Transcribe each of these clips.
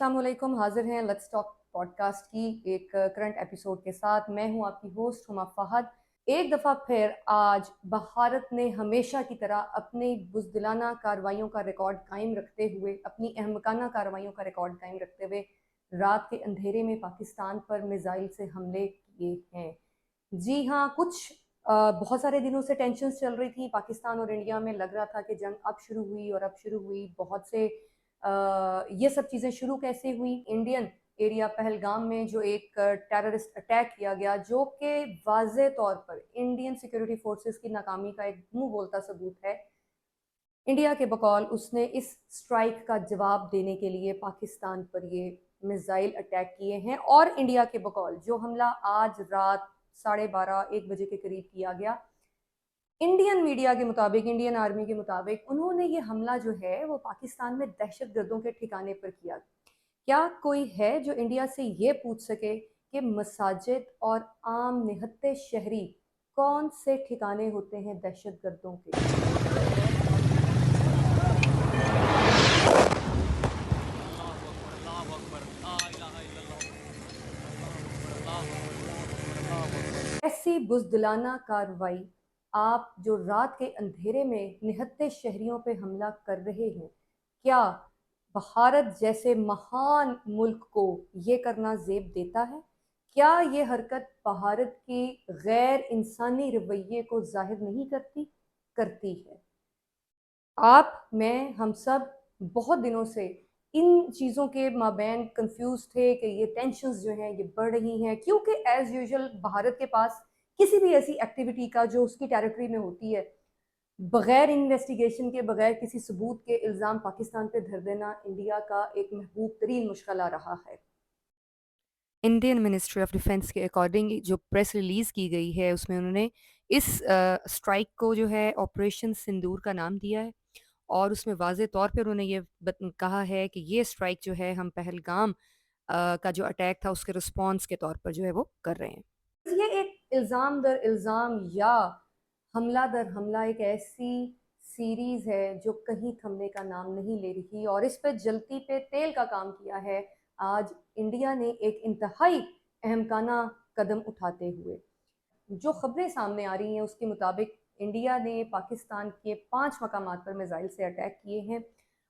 अस्सलाम वालेकुम। हाजिर हैं लेट्स टॉक पॉडकास्ट की एक करंट एपिसोड के साथ। मैं हूं आपकी होस्ट हुमा फहद। एक दफ़ा फिर आज भारत ने हमेशा की तरह अपनी बुज़दिलाना कार्रवाइयों का रिकॉर्ड कायम रखते हुए, अपनी अहमकाना कार्रवाइयों का रिकॉर्ड कायम रखते हुए रात के अंधेरे में पाकिस्तान पर मिसाइल से हमले किए हैं। जी हाँ, बहुत सारे दिनों से टेंशन्स चल रही थी पाकिस्तान और इंडिया में। लग रहा था कि जंग अब शुरू हुई और अब शुरू हुई। बहुत से ये सब चीज़ें शुरू कैसे हुई? इंडियन एरिया पहलगाम में जो एक टेररिस्ट अटैक किया गया, जो कि वाज़े तौर पर इंडियन सिक्योरिटी फोर्सेस की नाकामी का एक मुंह बोलता सबूत है। इंडिया के बकौल उसने इस स्ट्राइक का जवाब देने के लिए पाकिस्तान पर ये मिसाइल अटैक किए हैं, और इंडिया के बकौल जो हमला आज रात 12:30-1 बजे के करीब किया गया, इंडियन मीडिया के मुताबिक, इंडियन आर्मी के मुताबिक, उन्होंने ये हमला जो है वो पाकिस्तान में दहशतगर्दों के ठिकाने पर किया। क्या कोई है जो इंडिया से ये पूछ सके कि मसाजिद और आम निहत्ते शहरी कौन से ठिकाने होते हैं दहशतगर्दों के? ऐसी बुज़दिलाना कार्रवाई आप जो रात के अंधेरे में निहत्ते शहरियों पे हमला कर रहे हैं, क्या भारत जैसे महान मुल्क को ये करना ज़ेब देता है? क्या ये हरकत भारत की गैर इंसानी रवैये को ज़ाहिर नहीं करती? करती है। आप, मैं, हम सब बहुत दिनों से इन चीज़ों के माबैन कंफ्यूज थे कि ये टेंशन्स जो हैं ये बढ़ रही हैं, क्योंकि एज़ यूजुअल भारत के पास किसी भी ऐसी एक्टिविटी का जो उसकी टेरिटरी में होती है, बगैर इन्वेस्टिगेशन के, बगैर किसी सबूत के इल्ज़ाम पाकिस्तान पे धर देना इंडिया का एक महबूब तरीन मुश्किला रहा है। इंडियन मिनिस्ट्री ऑफ डिफेंस के अकॉर्डिंग जो प्रेस रिलीज़ की गई है, उसमें उन्होंने इस स्ट्राइक को जो है ऑपरेशन सिंदूर का नाम दिया है, और उसमें वाज़े तौर पे उन्होंने ये कहा है कि ये स्ट्राइक जो है हम पहलगाम का जो अटैक था उसके रिस्पॉन्स के तौर पर जो है वो कर रहे हैं। ये एक इल्ज़ाम दर इल्ज़ाम या हमला दर हमला एक ऐसी सीरीज़ है जो कहीं थमने का नाम नहीं ले रही, और इस पे जलती पे तेल का काम किया है आज इंडिया ने एक इंतहाई अहमकाना कदम उठाते हुए। जो खबरें सामने आ रही हैं उसके मुताबिक इंडिया ने पाकिस्तान के 5 मकामात पर मिसाइल से अटैक किए हैं,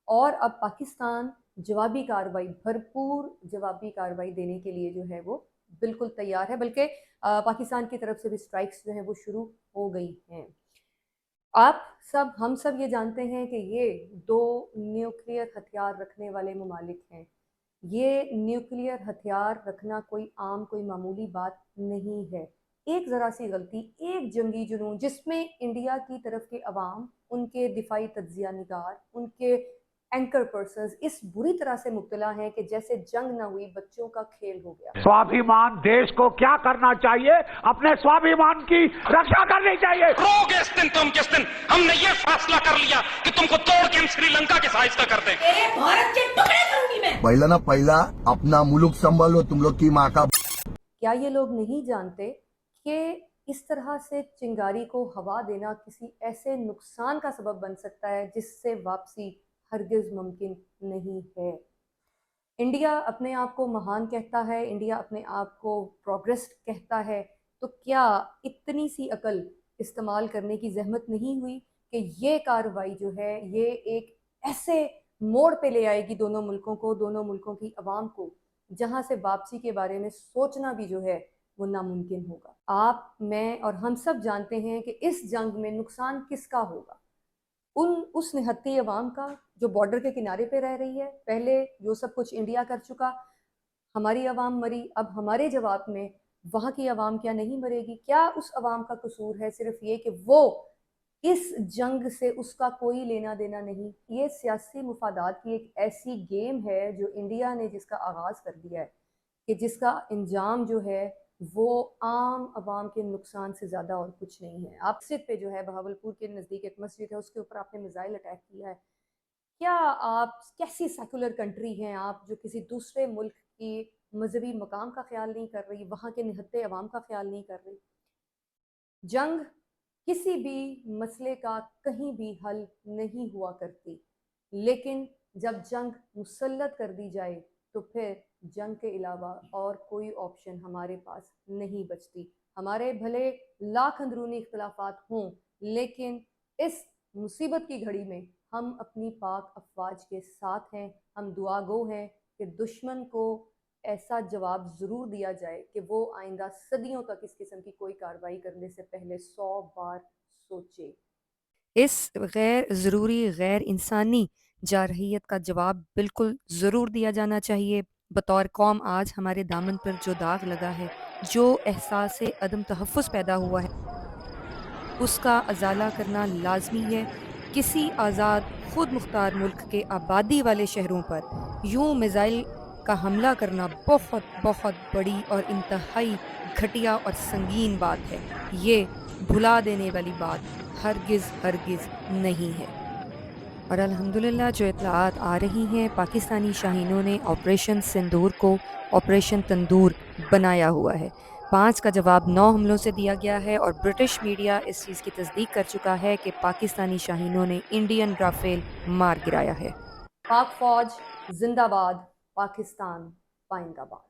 और अब पाकिस्तान जवाबी कार्रवाई, भरपूर जवाबी कार्रवाई देने के लिए जो है वो बिल्कुल तैयार है। बल्कि पाकिस्तान की तरफ से भी स्ट्राइक्स जो हैं वो शुरू हो गई हैं। आप सब, हम सब ये जानते हैं कि ये 2 न्यूक्लियर हथियार रखने वाले ममालिक हैं। ये न्यूक्लियर हथियार रखना कोई आम, कोई मामूली बात नहीं है। एक ज़रा सी गलती, एक जंगी जुनून जिसमें इंडिया की तरफ के अवाम, उनके दिफाई तज्जिया निगार, उनके एंकर पर्सन्स इस बुरी तरह से मुब्तला हैं कि जैसे जंग ना हुई, बच्चों का खेल हो गया। स्वाभिमान देश को क्या करना चाहिए? अपने स्वाभिमान की रक्षा करनी चाहिए। रोगे इस दिन तुम जिस दिन हमने ये फैसला कर लिया कि तुमको तोड़ के हम श्रीलंका के साइज का कर दें। तेरे भारत के टुकड़े करूंगी मैं। पहला ना पहला अपना मुल्क संभालो, तुम लोग की माँ का। क्या ये लोग नहीं जानते कि इस तरह से चिंगारी को हवा देना किसी ऐसे नुकसान का सबब बन सकता है जिससे वापसी हरगिज मुमकिन नहीं है? इंडिया अपने आप को महान कहता है, इंडिया अपने आप को प्रोग्रेस कहता है, तो क्या इतनी सी अकल इस्तेमाल करने की जहमत नहीं हुई कि ये कार्रवाई जो है ये एक ऐसे मोड़ पे ले आएगी दोनों मुल्कों को, दोनों मुल्कों की आवाम को, जहां से वापसी के बारे में सोचना भी जो है वो नामुमकिन होगा। आप, मैं और हम सब जानते हैं कि इस जंग में नुकसान किसका होगा? उस निहत्ती अवाम का जो बॉर्डर के किनारे पे रह रही है। पहले जो सब कुछ इंडिया कर चुका, हमारी अवाम मरी, अब हमारे जवाब में वहाँ की अवाम क्या नहीं मरेगी? क्या उस अवाम का कसूर है सिर्फ ये कि वो इस जंग से उसका कोई लेना देना नहीं? ये सियासी मुफादात की एक ऐसी गेम है जो इंडिया ने जिसका आगाज़ कर दिया है, कि जिसका अंजाम जो है वो आम आवाम के नुकसान से ज़्यादा और कुछ नहीं है। आप सिर्फ पे जो है बहावलपुर के नज़दीक एक मस्जिद है, उसके ऊपर आपने मिसाइल अटैक किया है। क्या आप कैसी सेकुलर कंट्री हैं आप, जो किसी दूसरे मुल्क की मजहबी मकाम का ख्याल नहीं कर रही, वहाँ के निहत्ते अवाम का ख्याल नहीं कर रही? जंग किसी भी मसले का कहीं भी हल नहीं हुआ करती, लेकिन जब जंग मुसल्लत कर दी जाए تو پھر جنگ کے علاوہ اور کوئی آپشن ہمارے پاس نہیں بچتی. ہمارے بھلے لاکھ اندرونی اختلافات ہوں، لیکن اس مصیبت کی گھڑی میں ہم اپنی پاک افواج کے ساتھ ہیں. ہم دعا گو ہیں کہ دشمن کو ایسا جواب ضرور دیا جائے کہ وہ آئندہ صدیوں تک اس قسم کی کوئی کارروائی کرنے سے پہلے 100 بار سوچے. اس غیر ضروری غیر انسانی جارحیت کا جواب بالکل ضرور دیا جانا چاہیے. بطور قوم آج ہمارے دامن پر جو داغ لگا ہے، جو احساس عدم تحفظ پیدا ہوا ہے، اس کا ازالہ کرنا لازمی ہے. کسی آزاد خود مختار ملک کے آبادی والے شہروں پر یوں میزائل کا حملہ کرنا بہت بہت بڑی اور انتہائی گھٹیا اور سنگین بات ہے. یہ بھلا دینے والی بات ہرگز ہرگز نہیں ہے. اور الحمدللہ جو اطلاعات آ رہی ہیں، پاکستانی شاہینوں نے آپریشن سندور کو آپریشن تندور بنایا ہوا ہے. 5 کا جواب 9 حملوں سے دیا گیا ہے، اور برٹش میڈیا اس چیز کی تصدیق کر چکا ہے کہ پاکستانی شاہینوں نے انڈین رافیل مار گرایا ہے. پاک فوج زندہ باد، پاکستان پائندہ باد.